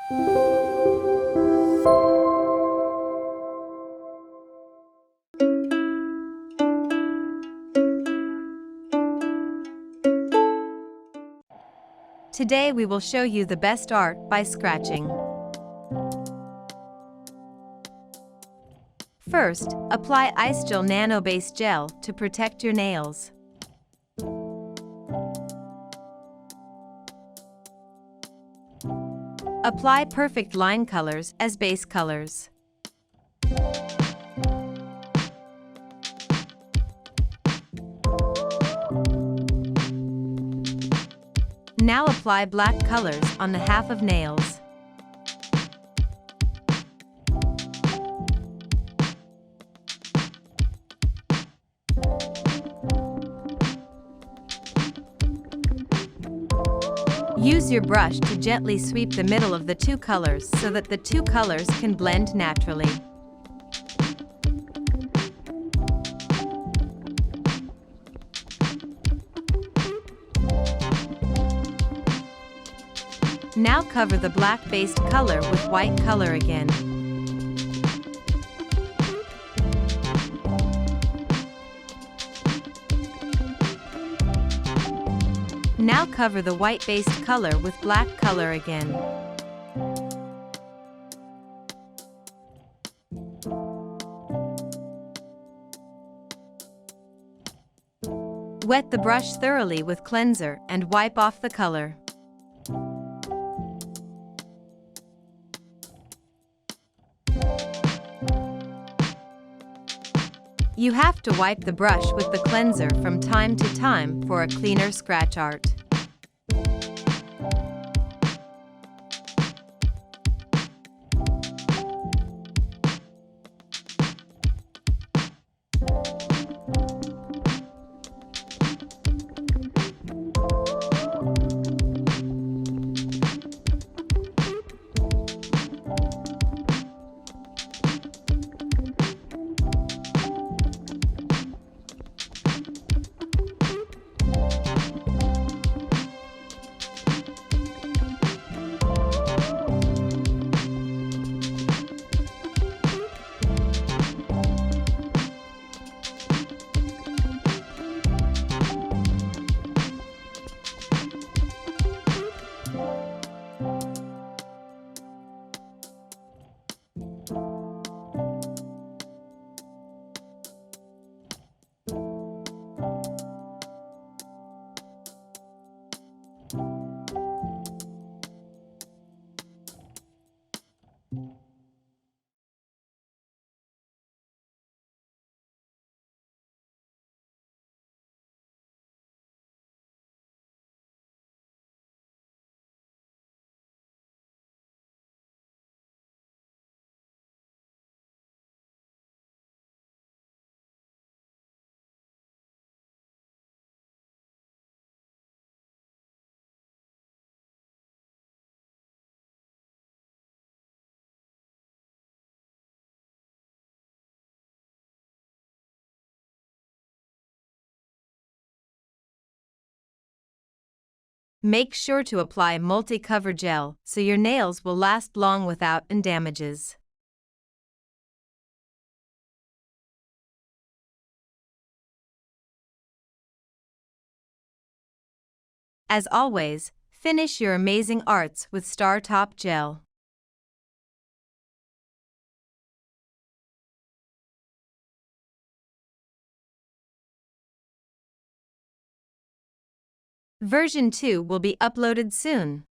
Today we will show you the best art by scratching. First, apply ICEGEL nano-based gel to protect your nails. Apply perfect line colors as base colors. Now apply black colors on the half of nails. Use your brush to gently sweep the middle of the two colors so that the two colors can blend naturally. Now cover the black-based color with white color again. Now cover the white-based color with black color again. Wet the brush thoroughly with cleanser and wipe off the color. You have to wipe the brush with the cleanser from time to time for a cleaner scratch art. Make sure to apply multi-cover gel so your nails will last long without any damages. As always, finish your amazing arts with Star Top Gel. Version 2 will be uploaded soon.